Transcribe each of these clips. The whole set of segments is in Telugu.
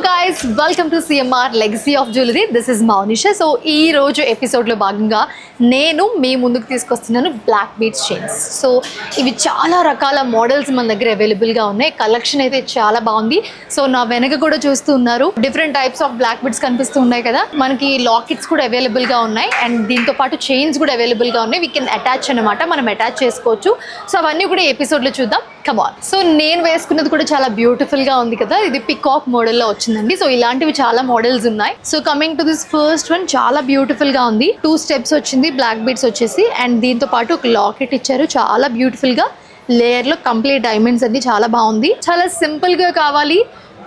guys, welcome to CMR Legacy of Jewelry. This is Maunisha. So ee roju episode lo bhaganga nenu mee munduku teesకొస్తున్నాను black beads chains. So ivi chaala rakala models మన దగ్గర అవైలబుల్ గా ఉన్నాయి. కలెక్షన్ అయితే చాలా బాగుంది. సో నా వెనక కూడా చూస్తూ ఉన్నారు different types of black beads కనిపిస్తూ ఉన్నాయి కదా. మనకి లాకెట్స్ కూడా అవైలబుల్ గా ఉన్నాయి అండ్ దీంతో పాటు చైన్స్ కూడా అవైలబుల్ గా ఉన్నాయి. వి కెన్ అటాచ్ అన్నమాట, మనం అటాచ్ చేసుకోవచ్చు. సో అవన్నీ కూడా ఎపిసోడ్ లో చూద్దాం. Come on. సో నేను వేసుకున్నది కూడా చాలా బ్యూటిఫుల్ గా ఉంది కదా. ఇది పికాక్ మోడల్ లో వచ్చిందండి. సో ఇలాంటివి చాలా మోడల్స్ ఉన్నాయి. So coming to this first one, చాలా బ్యూటిఫుల్ గా ఉంది. 2 స్టెప్స్ వచ్చింది, బ్లాక్ బీడ్స్ వచ్చేసి అండ్ దీంతో పాటు ఒక లాకెట్ ఇచ్చారు. చాలా బ్యూటిఫుల్ గా లేయర్ లో కంప్లీట్ డైమండ్స్ అన్ని చాలా బాగుంది. చాలా సింపుల్ గా కావాలి,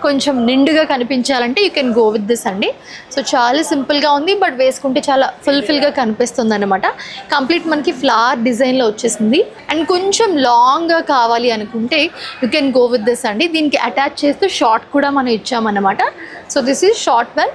కొంచెం నిండుగా కనిపించాలంటే you can go with this అండి. సో చాలా సింపుల్గా ఉంది, బట్ వేసుకుంటే చాలా ఫుల్ఫిల్గా కనిపిస్తుంది అనమాట. కంప్లీట్ మనకి ఫ్లవర్ డిజైన్లో వచ్చేసింది అండ్ కొంచెం లాంగ్గా కావాలి అనుకుంటే you can go with this అండి. దీనికి అటాచ్ చేస్తూ షార్ట్ కూడా మనం ఇచ్చామన్నమాట. So this is short one.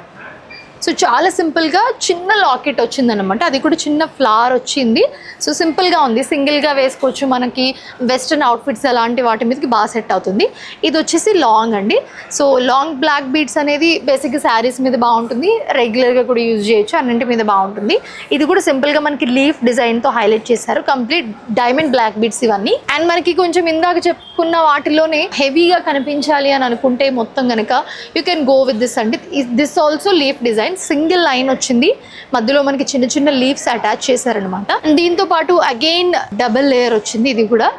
So చాలా సింపుల్గా చిన్న లాకెట్ వచ్చిందనమాట, అది కూడా చిన్న ఫ్లవర్ వచ్చింది. సో సింపుల్గా ఉంది, సింగిల్గా వేసుకోవచ్చు. మనకి వెస్ట్రన్ అవుట్ఫిట్స్ అలాంటి వాటి మీదకి బాగా సెట్ అవుతుంది. ఇది వచ్చేసి లాంగ్ అండి. సో లాంగ్ బ్లాక్ బీడ్స్ అనేది బేసిక్గా శారీస్ మీద బాగుంటుంది, రెగ్యులర్గా కూడా యూజ్ చేయొచ్చు, అన్నింటి మీద బాగుంటుంది. ఇది కూడా సింపుల్గా మనకి లీఫ్ డిజైన్తో హైలైట్ చేశారు. కంప్లీట్ డైమండ్ బ్లాక్ బీడ్స్ ఇవన్నీ. అండ్ మనకి కొంచెం ఇందాక చెప్పుకున్న వాటిలోనే హెవీగా కనిపించాలి అని అనుకుంటే మొత్తం కనుక you can go with this అండి. This also leaf design, single line వచ్చింది, మధ్యలో మనకి చిన్న చిన్న లీవ్స్ అటాచ్ చేశారనమాట. దీంతో పాటు అగైన్ డబుల్ లేయర్ వచ్చింది. ఇది కూడా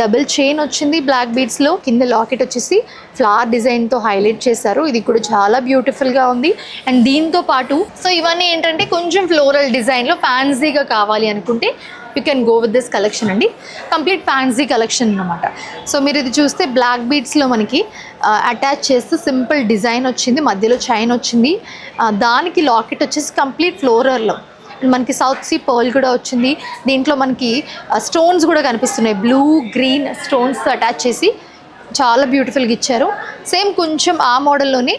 డబుల్ చైన్ వచ్చింది బ్లాక్ బీడ్స్ లో. కింద లాకెట్ వచ్చేసి ఫ్లవర్ డిజైన్ తో హైలైట్ చేశారు. ఇది కూడా చాలా బ్యూటిఫుల్ గా ఉంది. అండ్ దీంతో పాటు సో ఇవన్నీ ఏంటంటే కొంచెం ఫ్లోరల్ డిజైన్ లో ఫ్యాన్సీగా కావాలి అనుకుంటే you can go with this collection అండి. కంప్లీట్ ఫ్యాన్సీ కలెక్షన్ అనమాట. సో మీరు ఇది చూస్తే బ్లాక్ బీడ్స్లో మనకి అటాచ్ చేస్తూ సింపుల్ డిజైన్ వచ్చింది, మధ్యలో చైన్ వచ్చింది, దానికి లాకెట్ వచ్చేసి కంప్లీట్ ఫ్లోరర్లో మనకి సౌత్ సీ పర్ల్ కూడా వచ్చింది. దీంట్లో మనకి స్టోన్స్ కూడా కనిపిస్తున్నాయి, బ్లూ గ్రీన్ స్టోన్స్తో అటాచ్ చేసి చాలా బ్యూటిఫుల్గా ఇచ్చారు. సేమ్ కొంచెం ఆ మోడల్లోనే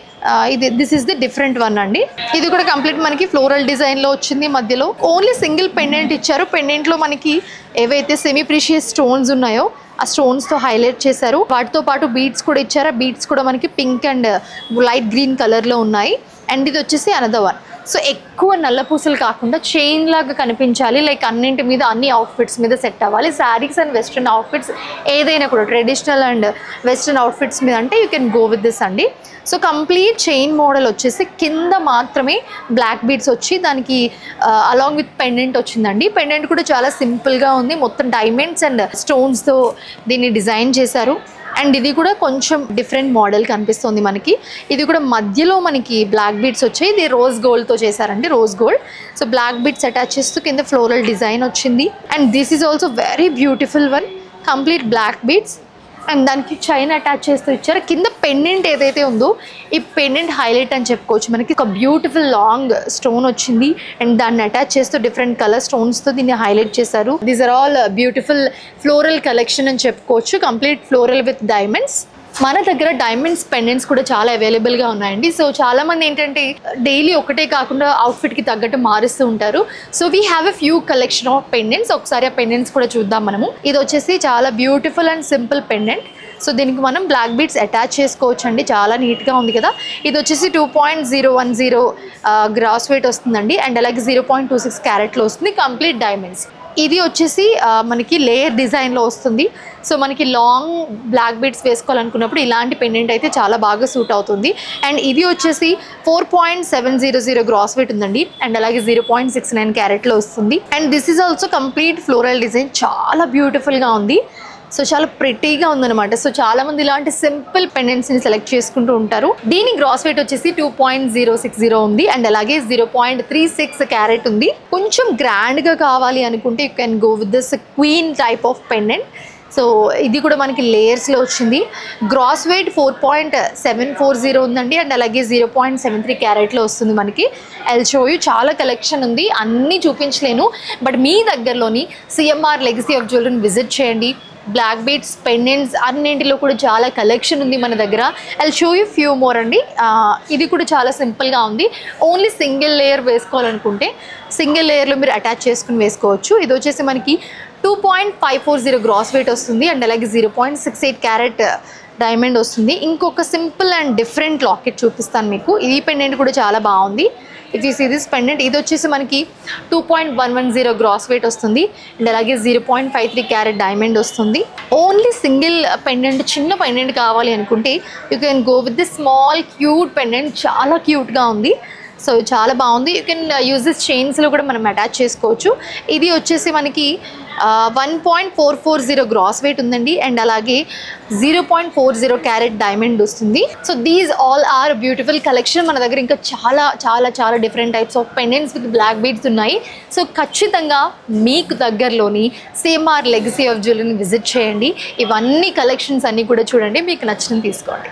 ఇది this is the different one అండి. ఇది కూడా కంప్లీట్ మనకి ఫ్లోరల్ డిజైన్లో వచ్చింది. మధ్యలో ఓన్లీ సింగిల్ పెండెంట్ ఇచ్చారు. పెండెంట్లో మనకి ఏవైతే సెమీ ప్రీషియస్ స్టోన్స్ ఉన్నాయో ఆ స్టోన్స్తో హైలైట్ చేశారు. వాటితో పాటు బీడ్స్ కూడా ఇచ్చారు. ఆ బీడ్స్ కూడా మనకి పింక్ అండ్ లైట్ గ్రీన్ కలర్లో ఉన్నాయి. అండ్ ఇది వచ్చేసి అనదర్ వన్. సో ఎక్కువ నల్ల పూసలు కాకుండా చైన్ లాగా కనిపించాలి, లైక్ అన్నింటి మీద అన్ని అవుట్ఫిట్స్ మీద సెట్ అవ్వాలి. శారీస్ అండ్ వెస్ట్రన్ అవుట్ఫిట్స్ ఏదైనా కూడా ట్రెడిషనల్ అండ్ వెస్ట్రన్ అవుట్ఫిట్స్ మీద అంటే you can go with this అండి. సో కంప్లీట్ చైన్ మోడల్ వచ్చేసి కింద మాత్రమే బ్లాక్ బీడ్స్ వచ్చి దానికి అలాంగ్ విత్ పెండెంట్ వచ్చిందండి. పెండెంట్ కూడా చాలా సింపుల్గా ఉంది, మొత్తం డైమండ్స్ అండ్ స్టోన్స్తో దీన్ని డిజైన్ చేశారు. అండ్ ఇది కూడా కొంచెం డిఫరెంట్ మోడల్ కనిపిస్తుంది మనకి. ఇది కూడా మధ్యలో మనకి బ్లాక్ బీడ్స్ వచ్చాయి. ఇది రోజ్ గోల్డ్తో చేశారండి, rose gold. So black beads attach చేస్తూ కింద ఫ్లోరల్ డిజైన్ వచ్చింది. And this is also very beautiful one, complete black beads and దానికి చైన్ అటాచ్ చేస్తూ ఇచ్చారు. కింద పెండెంట్ ఏదైతే ఉందో ఈ పెండెంట్ హైలైట్ అని చెప్పుకోవచ్చు. మనకి ఒక బ్యూటిఫుల్ లాంగ్ స్టోన్ వచ్చింది అండ్ దాన్ని అటాచ్ చేస్తూ డిఫరెంట్ కలర్ స్టోన్స్తో దీన్ని హైలైట్ చేశారు. These are all beautiful floral collection అని చెప్పుకోవచ్చు, కంప్లీట్ ఫ్లోరల్ విత్ డైమండ్స్. మన దగ్గర డైమండ్స్ పెండెంట్స్ కూడా చాలా అవైలబుల్గా ఉన్నాయండి. సో చాలామంది ఏంటంటే డైలీ ఒకటే కాకుండా అవుట్ఫిట్కి తగ్గట్టు మారుస్తూ ఉంటారు. So we have a few collection of pendants. ఒకసారి ఆ పెండెంట్స్ కూడా చూద్దాం మనము. ఇది వచ్చేసి చాలా beautiful and simple pendant. So దీనికి మనం బ్లాక్ బీడ్స్ అటాచ్ చేసుకోవచ్చు అండి, చాలా నీట్గా ఉంది కదా. ఇది వచ్చేసి 2.010 గ్రాస్ వెయిట్ వస్తుందండి అండ్ అలాగే 0.26 క్యారెట్లో వస్తుంది, కంప్లీట్ డైమండ్స్. ఇది వచ్చేసి మనకి లేయర్ డిజైన్లో వస్తుంది. సో మనకి లాంగ్ బ్లాక్ బీడ్స్ వేసుకోవాలనుకున్నప్పుడు ఇలాంటి పెండెంట్ అయితే చాలా బాగా సూట్ అవుతుంది. అండ్ ఇది వచ్చేసి 4.700 గ్రాస్ వెయిట్ ఉందండి అండ్ అలాగే 0.69 క్యారెట్లో వస్తుంది. And this is also complete floral design, చాలా బ్యూటిఫుల్గా ఉంది. సో చాలా ప్రిటీగా ఉందన్నమాట. సో చాలా మంది ఇలాంటి సింపుల్ పెండెంట్స్ని సెలెక్ట్ చేసుకుంటూ ఉంటారు. దీని గ్రాస్ వెయిట్ వచ్చేసి 2.060 ఉంది అండ్ అలాగే 0.36 క్యారెట్ ఉంది. కొంచెం గ్రాండ్గా కావాలి అనుకుంటే you can go with this queen type of pendant. So ఇది కూడా మనకి లేయర్స్లో వచ్చింది. గ్రాస్ వెయిట్ 4.740 ఉందండి అండ్ అలాగే 0.73 క్యారెట్లో వస్తుంది మనకి. ఐల్ షో యూ, చాలా కలెక్షన్ ఉంది, అన్నీ చూపించలేను. బట్ మీ దగ్గరలోని సిఎంఆర్ లెగసీ ఆఫ్ జ్యువెలరీని విజిట్ చేయండి. బ్లాక్ బీడ్స్ పెండెంట్స్ అన్నింటిలో కూడా చాలా కలెక్షన్ ఉంది మన దగ్గర. I'll show you few more అండి. ఇది కూడా చాలా సింపుల్గా ఉంది. ఓన్లీ సింగిల్ లేయర్ వేసుకోవాలనుకుంటే సింగిల్ లేయర్లో మీరు అటాచ్ చేసుకుని వేసుకోవచ్చు. ఇది వచ్చేసి మనకి 2.540 గ్రాస్ వెయిట్ వస్తుంది అండ్ అలాగే 0.68 క్యారెట్ డైమండ్ వస్తుంది. ఇంకొక సింపుల్ అండ్ డిఫరెంట్ లాకెట్ చూపిస్తాను మీకు. ఈ పెండెంట్ కూడా చాలా బాగుంది. If you see this pendant, ఇది వచ్చేసి మనకి 2.110 గ్రాస్ వెయిట్ వస్తుంది. అండ్ అలాగే 0.53 క్యారెట్ డైమండ్ వస్తుంది. ఓన్లీ సింగిల్ పెండెంట్, చిన్న పెండెంట్ కావాలి అనుకుంటే you can go with this small cute pendant. చాలా క్యూట్గా ఉంది. సో చాలా బాగుంది. యూ కెన్ యూజ్ దిస్ చైన్స్లో కూడా మనం అటాచ్ చేసుకోవచ్చు. ఇది వచ్చేసి మనకి 1.440 గ్రాస్ వెయిట్ ఉందండి. అండ్ అలాగే 0.40 క్యారెట్ డైమండ్ వస్తుంది. So these all are beautiful collection. మన దగ్గర ఇంకా చాలా చాలా చాలా different types of pendants with black beads ఉన్నాయి. సో ఖచ్చితంగా మీకు దగ్గరలోని సిఎంఆర్ లెగసీ ఆఫ్ జ్యువెలరీని విజిట్ చేయండి. ఇవన్నీ కలెక్షన్స్ అన్నీ కూడా చూడండి, మీకు నచ్చిన తీసుకోండి.